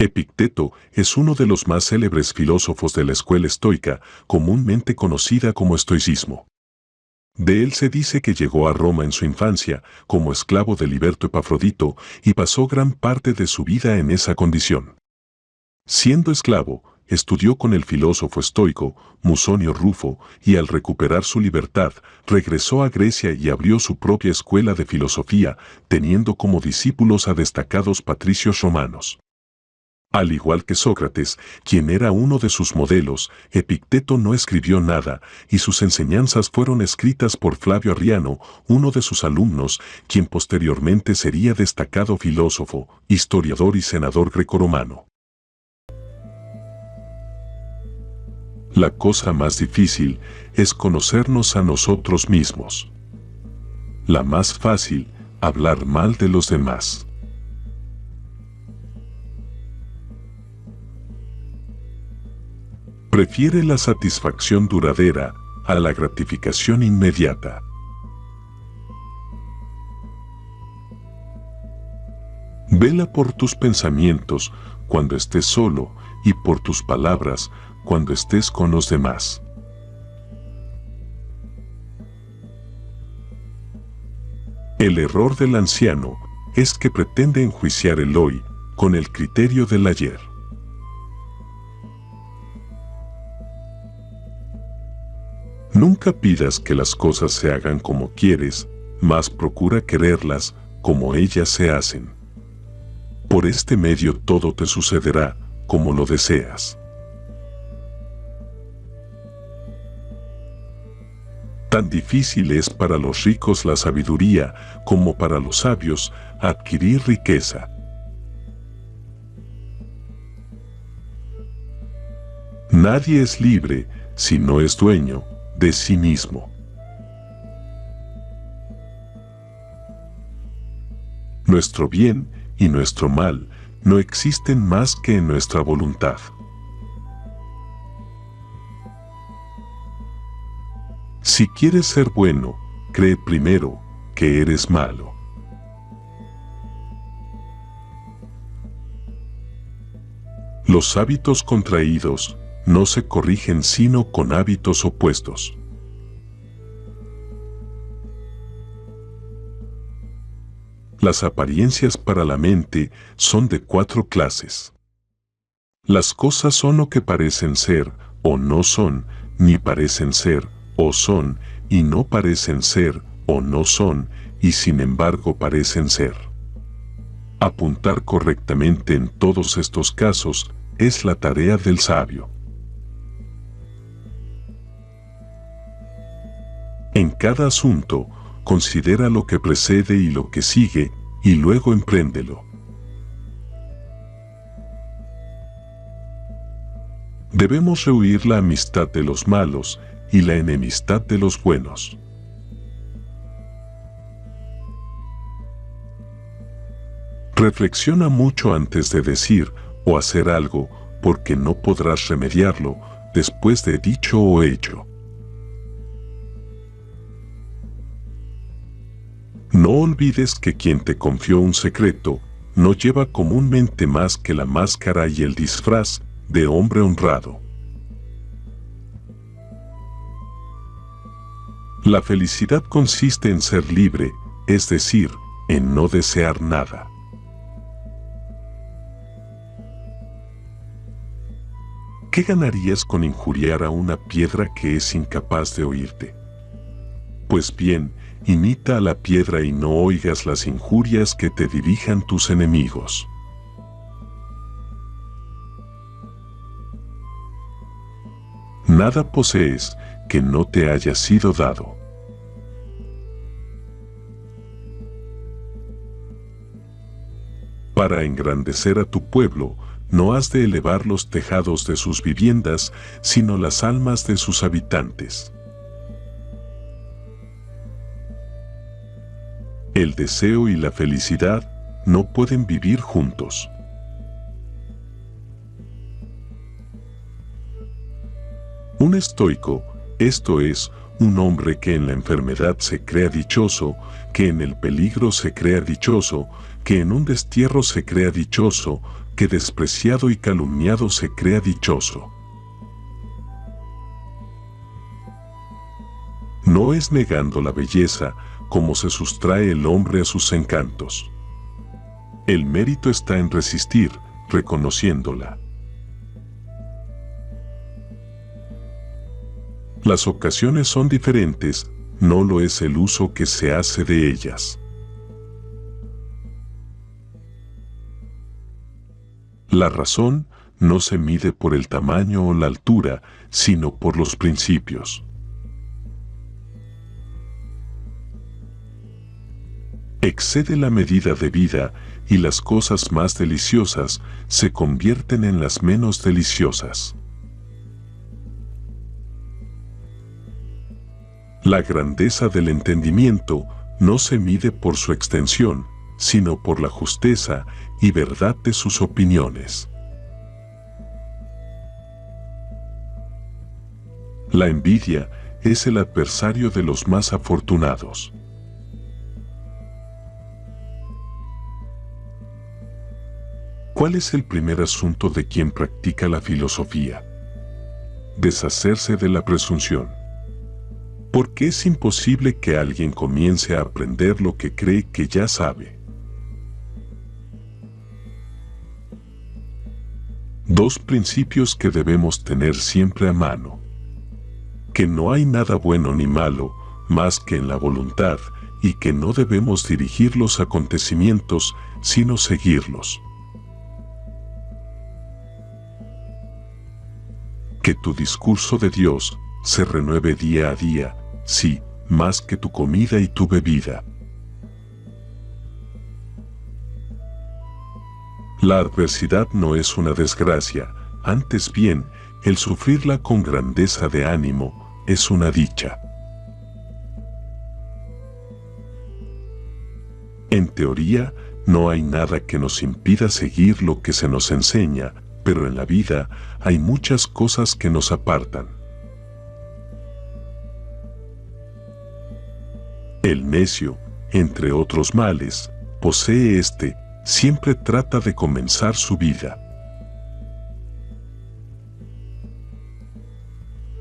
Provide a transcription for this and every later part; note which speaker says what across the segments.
Speaker 1: Epicteto es uno de los más célebres filósofos de la escuela estoica, comúnmente conocida como estoicismo. De él se dice que llegó a Roma en su infancia, como esclavo de Liberto Epafrodito, y pasó gran parte de su vida en esa condición. Siendo esclavo, estudió con el filósofo estoico Musonio Rufo y al recuperar su libertad, regresó a Grecia y abrió su propia escuela de filosofía, teniendo como discípulos a destacados patricios romanos. Al igual que Sócrates, quien era uno de sus modelos, Epicteto no escribió nada, y sus enseñanzas fueron escritas por Flavio Arriano, uno de sus alumnos, quien posteriormente sería destacado filósofo, historiador y senador grecorromano. La cosa más difícil es conocernos a nosotros mismos. La más fácil, hablar mal de los demás. Prefiere la satisfacción duradera a la gratificación inmediata. Vela por tus pensamientos cuando estés solo y por tus palabras cuando estés con los demás. El error del anciano es que pretende enjuiciar el hoy con el criterio del ayer. Nunca pidas que las cosas se hagan como quieres, mas procura quererlas como ellas se hacen. Por este medio todo te sucederá como lo deseas. Tan difícil es para los ricos la sabiduría como para los sabios adquirir riqueza. Nadie es libre si no es dueño de sí mismo. Nuestro bien y nuestro mal no existen más que en nuestra voluntad. Si quieres ser bueno, cree primero que eres malo. Los hábitos contraídos no se corrigen sino con hábitos opuestos. Las apariencias para la mente son de 4 clases. Las cosas son lo que parecen ser, o no son, ni parecen ser, o son, y no parecen ser, o no son, y sin embargo parecen ser. Apuntar correctamente en todos estos casos es la tarea del sabio. En cada asunto, considera lo que precede y lo que sigue, y luego empréndelo. Debemos rehuir la amistad de los malos y la enemistad de los buenos. Reflexiona mucho antes de decir o hacer algo, porque no podrás remediarlo después de dicho o hecho. No olvides que quien te confió un secreto no lleva comúnmente más que la máscara y el disfraz de hombre honrado. La felicidad consiste en ser libre, es decir, en no desear nada. ¿Qué ganarías con injuriar a una piedra que es incapaz de oírte? Pues bien, imita a la piedra y no oigas las injurias que te dirijan tus enemigos. Nada posees que no te haya sido dado. Para engrandecer a tu pueblo, no has de elevar los tejados de sus viviendas, sino las almas de sus habitantes. El deseo y la felicidad no pueden vivir juntos. Un estoico, esto es, Un hombre que en la enfermedad se crea dichoso, que en el peligro se crea dichoso, que en un destierro se crea dichoso, que despreciado y calumniado se crea dichoso. No es negando la belleza como se sustrae el hombre a sus encantos. El mérito está en resistir, reconociéndola. Las ocasiones son diferentes, no lo es el uso que se hace de ellas. La razón no se mide por el tamaño o la altura, sino por los principios. Excede la medida de vida y las cosas más deliciosas se convierten en las menos deliciosas. La grandeza del entendimiento no se mide por su extensión, sino por la justeza y verdad de sus opiniones. La envidia es el adversario de los más afortunados. ¿Cuál es el primer asunto de quien practica la filosofía? Deshacerse de la presunción. Porque es imposible que alguien comience a aprender lo que cree que ya sabe. Dos principios que debemos tener siempre a mano. Que no hay nada bueno ni malo, más que en la voluntad, y que no debemos dirigir los acontecimientos, sino seguirlos. Que tu discurso de Dios se renueve día a día, sí, más que tu comida y tu bebida. La adversidad no es una desgracia, antes bien, el sufrirla con grandeza de ánimo es una dicha. En teoría, no hay nada que nos impida seguir lo que se nos enseña, pero en la vida hay muchas cosas que nos apartan. El necio, entre otros males, posee este, siempre trata de comenzar su vida.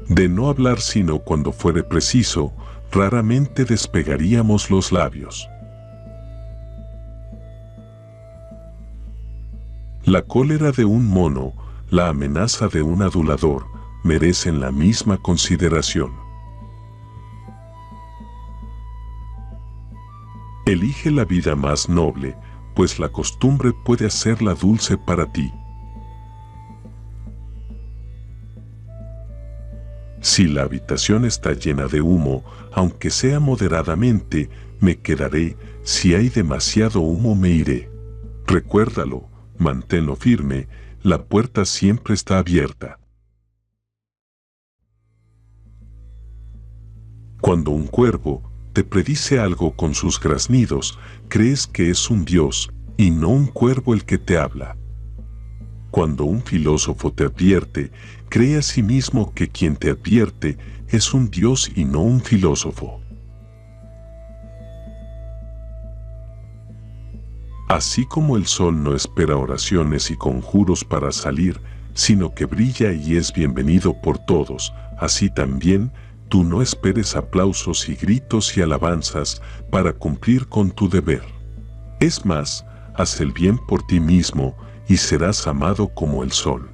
Speaker 1: De no hablar sino cuando fuere preciso, raramente despegaríamos los labios. La cólera de un mono, la amenaza de un adulador, merecen la misma consideración. Elige la vida más noble, pues la costumbre puede hacerla dulce para ti. Si la habitación está llena de humo, aunque sea moderadamente, me quedaré, si hay demasiado humo me iré. Recuérdalo, manténlo firme, la puerta siempre está abierta. Cuando un cuervo te predice algo con sus graznidos, crees que es un dios, y no un cuervo el que te habla. Cuando un filósofo te advierte, cree a sí mismo que quien te advierte es un dios y no un filósofo. Así como el sol no espera oraciones y conjuros para salir, sino que brilla y es bienvenido por todos, así también, tú no esperes aplausos y gritos y alabanzas para cumplir con tu deber. Es más, haz el bien por ti mismo y serás amado como el sol.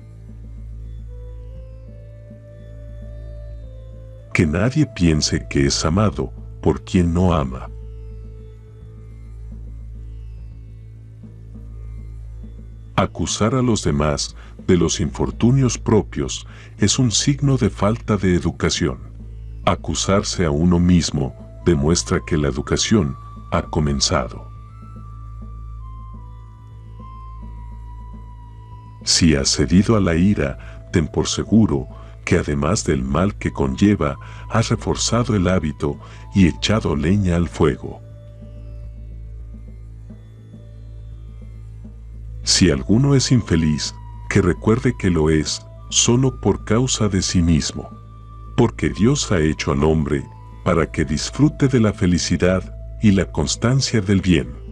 Speaker 1: Que nadie piense que es amado por quien no ama. Acusar a los demás de los infortunios propios es un signo de falta de educación. Acusarse a uno mismo demuestra que la educación ha comenzado. Si has cedido a la ira, ten por seguro que además del mal que conlleva, has reforzado el hábito y echado leña al fuego. Si alguno es infeliz, que recuerde que lo es solo por causa de sí mismo. Porque Dios ha hecho al hombre para que disfrute de la felicidad y la constancia del bien.